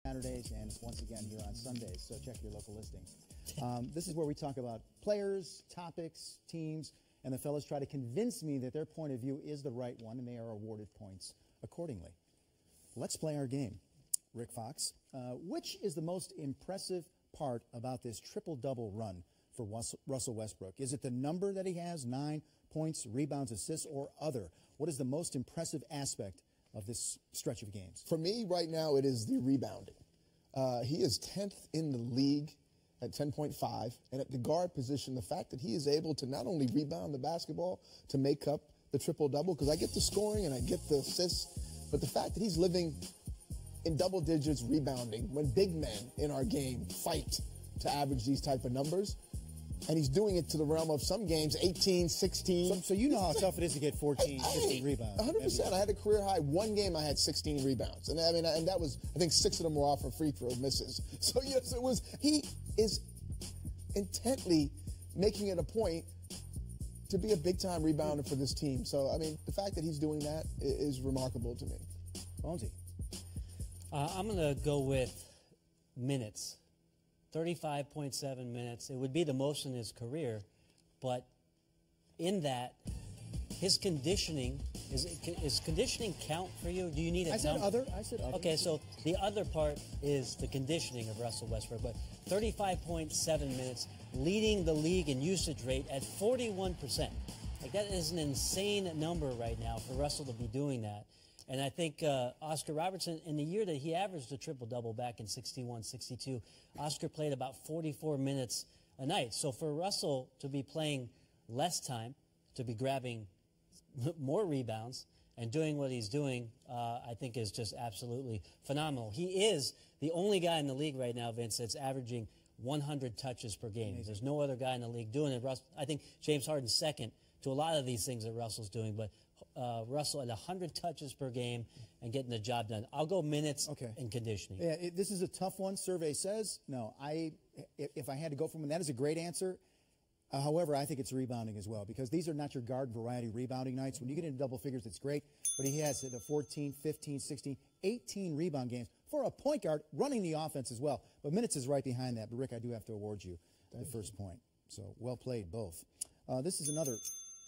Saturdays and once again here on Sundays, so check your local listing. This is where we talk about players, topics, teams, and the fellas try to convince me that their point of view is the right one, and they are awarded points accordingly. Let's play our game. Rick Fox, which is the most impressive part about this triple-double run for Russell Westbrook? Is it the number that he has, 9 points, rebounds, assists, or other? What is the most impressive aspect of this stretch of games? For me, right now, it is the rebounding. He is 10th in the league at 10.5, and at the guard position, the fact that he is able to not only rebound the basketball to make up the triple-double, because I get the scoring and I get the assists, but the fact that he's living in double digits rebounding when big men in our game fight to average these type of numbers, and he's doing it to the realm of some games 18, 16. So you know how tough it is to get 14, 15 rebounds. 100%. I had a career high. One game I had 16 rebounds, and and that was, I think 6 of them were off for free throw misses. So yes, it was. He is intently making it a point to be a big time rebounder for this team. So I mean, the fact that he's doing that is remarkable to me. Bonesy. I'm going to go with minutes. 35.7 minutes. It would be the most in his career, but in that, his conditioning, is conditioning count for you? Do you need a number? I said other. Okay, so the other part is the conditioning of Russell Westbrook, but 35.7 minutes, leading the league in usage rate at 41%. Like, that is an insane number right now for Russell to be doing that. And I think Oscar Robertson, in the year that he averaged a triple-double back in 61-62, Oscar played about 44 minutes a night. So for Russell to be playing less time, to be grabbing more rebounds and doing what he's doing, I think is just absolutely phenomenal. He is the only guy in the league right now, Vince, that's averaging 100 touches per game. Amazing. There's no other guy in the league doing it. I think James Harden's second to a lot of these things that Russell's doing, but Russell at 100 touches per game and getting the job done. I'll go minutes and conditioning. Yeah, this is a tough one. Survey says no. If I had to go from one, that is a great answer. However, I think it's rebounding as well, because these are not your guard variety rebounding nights. When you get into double figures, it's great, but he has the 14, 15, 16, 18 rebound games for a point guard running the offense as well. But minutes is right behind that. But Rick, I do have to award you the first point. So well played, both. This is another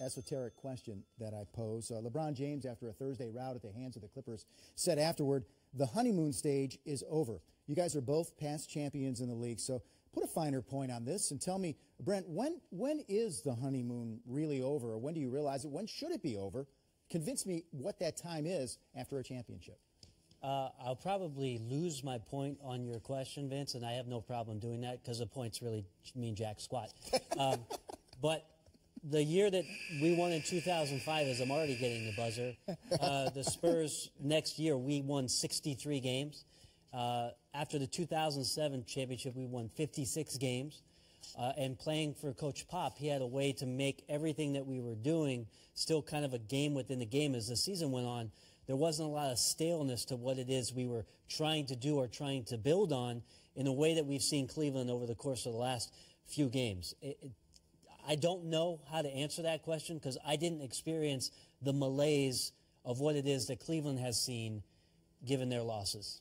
esoteric question that I pose. LeBron James, after a Thursday rout at the hands of the Clippers, said afterward, the honeymoon stage is over. You guys are both past champions in the league, so put a finer point on this and tell me, Brent, when is the honeymoon really over? Or when do you realize it? When should it be over? Convince me what that time is after a championship. I'll probably lose my point on your question, Vince, and I have no problem doing that because the points really mean jack squat. But the year that we won in 2005, as I'm already getting the buzzer, the Spurs next year, we won 63 games. After the 2007 championship, we won 56 games. And playing for Coach Pop, he had a way to make everything that we were doing still kind of a game within the game. As the season went on, there wasn't a lot of staleness to what it is we were trying to do or trying to build on in a way that we've seen Cleveland over the course of the last few games. I don't know how to answer that question because I didn't experience the malaise of what it is that Cleveland has seen given their losses.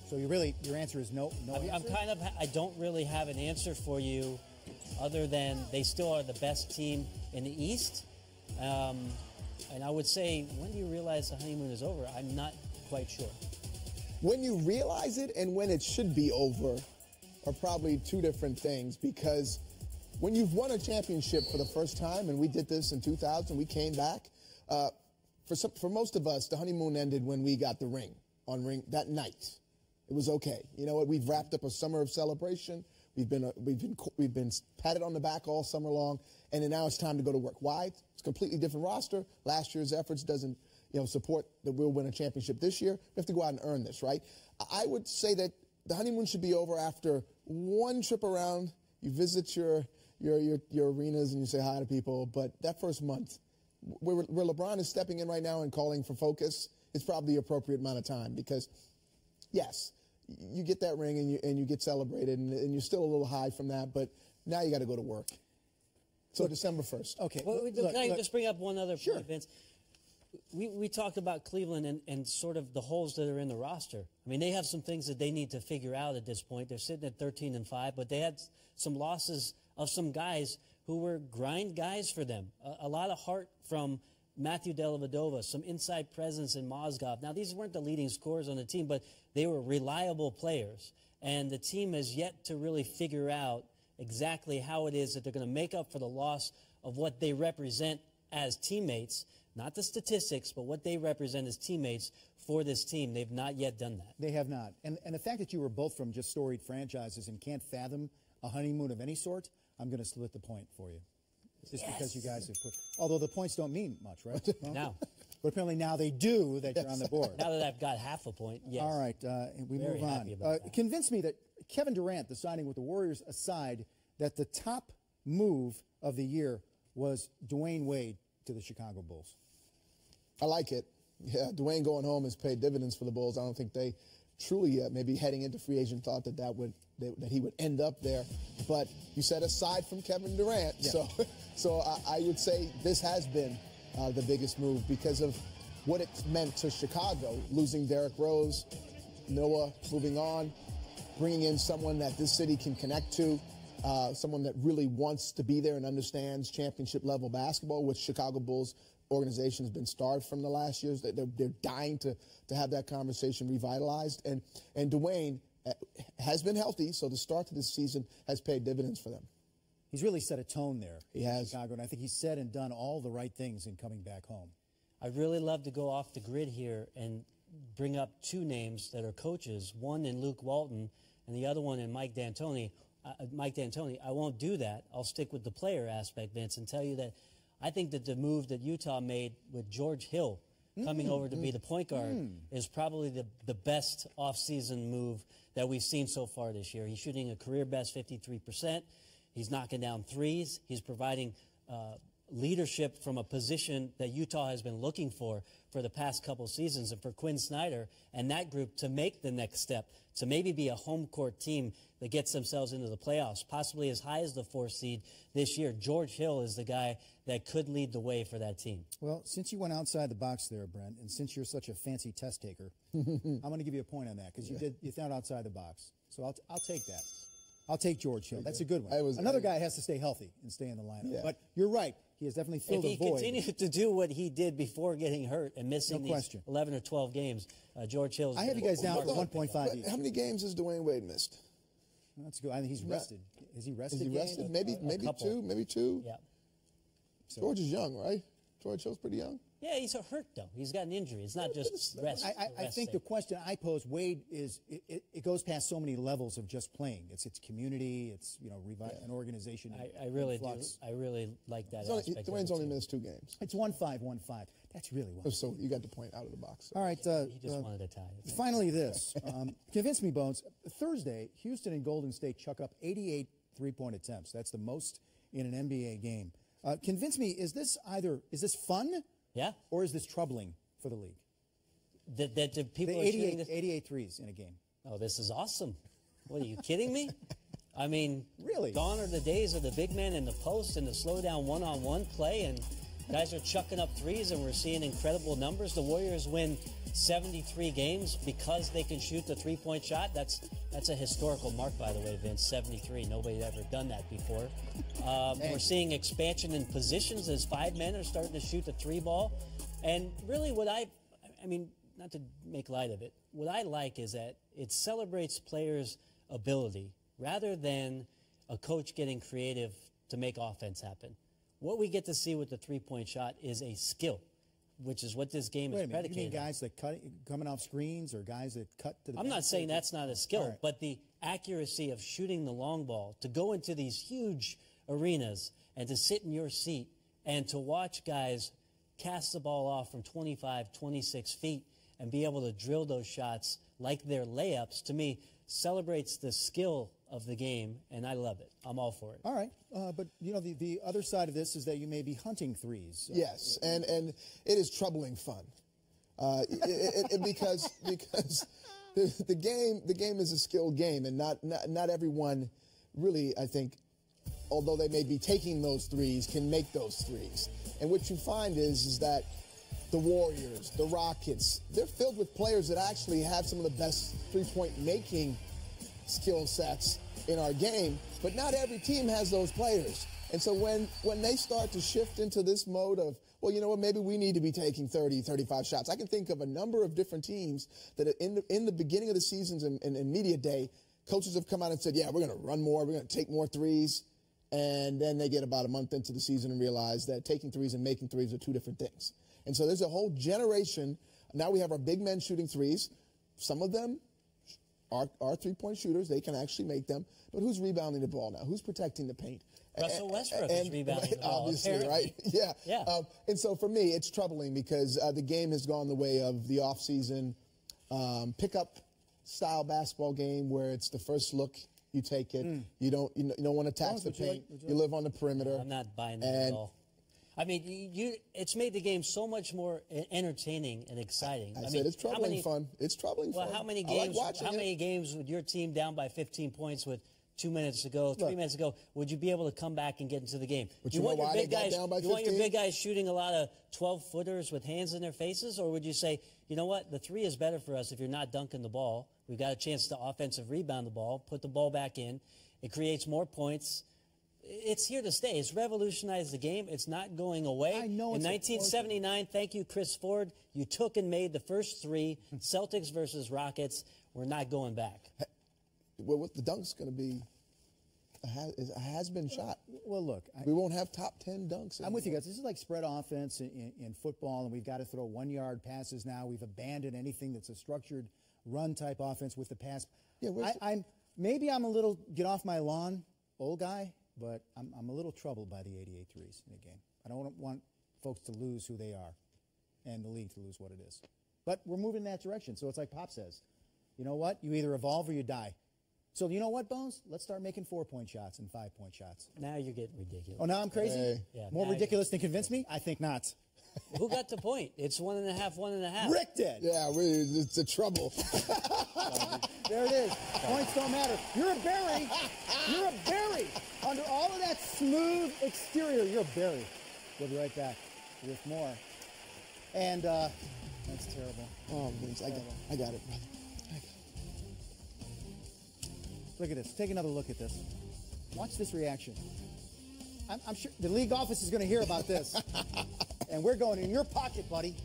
So your answer is no. I don't really have an answer for you other than they still are the best team in the East. And I would say, when do you realize the honeymoon is over? I'm not quite sure. When you realize it and when it should be over are probably two different things, because when you've won a championship for the first time, and we did this in 2000, we came back. For most of us, the honeymoon ended when we got the ring that night. It was okay. You know what? We've wrapped up a summer of celebration. We've been patted on the back all summer long, and then now it's time to go to work. Why? It's a completely different roster. Last year's efforts doesn't support that we'll win a championship this year. We have to go out and earn this, right? I would say that the honeymoon should be over after one trip around. You visit your arenas and you say hi to people, but that first month, where LeBron is stepping in right now and calling for focus, it's probably the appropriate amount of time, because, yes, you get that ring and you get celebrated, and you're still a little high from that, but now you got to go to work. So December 1st. Okay. Well, can I just bring up one other point, Vince? we talked about Cleveland and sort of the holes that are in the roster. I mean, they have some things that they need to figure out at this point. They're sitting at 13-5, but they had some losses of some guys who were grind guys for them. A lot of heart from Matthew Dellavedova, some inside presence in Mozgov. Now, these weren't the leading scorers on the team, but they were reliable players. And the team has yet to really figure out exactly how it is that they're going to make up for the loss of what they represent as teammates, not the statistics, but what they represent as teammates for this team. They've not yet done that. They have not. And the fact that you were both from just storied franchises and can't fathom a honeymoon of any sort, I'm going to split the point for you. Just because you guys have put, although the points don't mean much, right? Well, No. But apparently now they do, that you're on the board. Now that I've got half a point, yes. All right, we Very move on. happy about that. Convince me that Kevin Durant, the signing with the Warriors aside, that the top move of the year was Dwayne Wade to the Chicago Bulls. I like it. Yeah, Dwayne going home has paid dividends for the Bulls. I don't think they truly, maybe heading into free agent, thought that he would end up there. But you said aside from Kevin Durant, yeah. so I would say this has been the biggest move because of what it meant to Chicago, losing Derrick Rose, Noah moving on, bringing in someone that this city can connect to, someone that really wants to be there and understands championship-level basketball, which Chicago Bulls organization has been starved from the last years. They're dying to have that conversation revitalized. And Dwayne has been healthy, so the start to this season has paid dividends for them. He's really set a tone there He in has. Chicago, and I think he's said and done all the right things in coming back home. I'd really love to go off the grid here and bring up two names that are coaches, one in Luke Walton and the other one in Mike D'Antoni. I won't do that. I'll stick with the player aspect, Vince, and tell you that I think that the move that Utah made with George Hill coming over to be the point guard is probably the best offseason move that we've seen so far this year. He's shooting a career-best 53%. He's knocking down threes. He's providing leadership from a position that Utah has been looking for the past couple seasons. And for Quinn Snyder and that group to make the next step, to maybe be a home court team that gets themselves into the playoffs, possibly as high as the 4th seed this year, George Hill is the guy that could lead the way for that team. Well, since you went outside the box there, Brent, and since you're such a fancy test taker, I'm going to give you a point on that because you thought outside the box. So I'll take that. I'll take George Hill. That's a good one. Another guy has to stay healthy and stay in the lineup. Yeah. But you're right. He has definitely filled a void. If he continued to do what he did before getting hurt and missing these 11 or 12 games, George Hill's... I have you guys down for 1.5 each. How many games has Dwayne Wade missed? That's good. I think he's rested. Is he rested? Is he rested? Maybe two. Yeah. So. George is young, right? George Hill's pretty young. Yeah, he's hurt, though. He's got an injury. It's not just rest. I think the question I pose, Wade, is it goes past so many levels of just playing. It's community. It's an organization. I really do. I really like that aspect. Dwayne's only missed 2 games. It's 1-5, 1-5. That's really well. So you got the point out of the box. All right. He just wanted to tie it. Finally, this. Convince me, Bones. Thursday, Houston and Golden State chuck up 88 three-point attempts. That's the most in an NBA game. Convince me, is this fun? Yeah. Or is this troubling for the league? That people the are shooting this? 88 threes in a game. Oh, this is awesome. What, are you kidding me? I mean, really? Gone are the days of the big man in the post and the slow down one-on-one play, and guys are chucking up threes, and we're seeing incredible numbers. The Warriors win 73 games because they can shoot the three-point shot. That's a historical mark, by the way, Vince, 73. Nobody's ever done that before. We're seeing expansion in positions as 5 men are starting to shoot the 3 ball. And really what I mean, not to make light of it, what I like is that it celebrates players' ability rather than a coach getting creative to make offense happen. What we get to see with the three-point shot is a skill, which is what this game is predicated on. You mean guys that coming off screens or guys that cut to the I'm not saying that's not a skill, right. But the accuracy of shooting the long ball, to go into these huge arenas and to sit in your seat and to watch guys cast the ball off from 25, 26 feet and be able to drill those shots like they're layups, to me, celebrates the skill of the game, and I love it. I'm all for it. All right. But, the other side of this is that you may be hunting threes. Yes, and it is troubling fun. Because the game is a skilled game, and not everyone really, I think, although they may be taking those threes, can make those threes. And what you find is that the Warriors, the Rockets, they're filled with players that actually have some of the best three-point making skill sets in our game, but not every team has those players. And so when they start to shift into this mode of, well, you know what, maybe we need to be taking 30, 35 shots. I can think of a number of different teams that in the beginning of the seasons and media day, coaches have come out and said, yeah, we're going to run more, we're going to take more threes. And then they get about a month into the season and realize that taking threes and making threes are two different things. And so there's a whole generation. Now we have our big men shooting threes. Some of them are three-point shooters. They can actually make them. But who's rebounding the ball now? Who's protecting the paint? Russell Westbrook is rebounding the ball, obviously, apparently. right? Yeah. And so for me, it's troubling because the game has gone the way of the off-season pickup style basketball game where it's the first look, you take it. You don't want to tax the paint. You live on the perimeter. I'm not buying that at all. I mean, it's made the game so much more entertaining and exciting. I said it's troubling fun. It's troubling fun. Well, how many games? How many games with your team down by 15 points with 2 minutes to go, 3 minutes to go, would you be able to come back and get into the game? But you want your big guys down by 15? You want your big guys shooting a lot of 12-footers with hands in their faces, or would you say, you know what, the three is better for us if you're not dunking the ball. We've got a chance to offensive rebound the ball, put the ball back in. It creates more points. It's here to stay. It's revolutionized the game. It's not going away. I know. In 1979, thank you, Chris Ford. You took and made the first three. Celtics versus Rockets. We're not going back. Well, what the dunk's going to be a has-been shot. Well, look. We won't have top 10 dunks. I'm with you guys. This is like spread offense in football, and we've got to throw 1-yard passes now. We've abandoned anything that's a structured run-type offense with the pass. Yeah, maybe I'm a little get off my lawn, old guy, but I'm a little troubled by the 88 threes in the game. I don't want folks to lose who they are and the league to lose what it is. But we're moving in that direction. So it's like Pop says, you know what? You either evolve or you die. So you know what, Bones? Let's start making 4-point shots and 5-point shots. Now you're getting ridiculous. Oh, now I'm crazy? Hey. Yeah, more ridiculous than convince me? I think not. Who got the point? It's 1.5, 1.5. Rick did. Yeah, it's a trouble. There it is. Points don't matter. You're a berry. You're a berry. Under all of that smooth exterior, you're a berry. We'll be right back with more. And that's terrible. Oh, Vince, I got it, brother. I got it. Look at this. Take another look at this. Watch this reaction. I'm sure the league office is going to hear about this. And we're going in your pocket, buddy.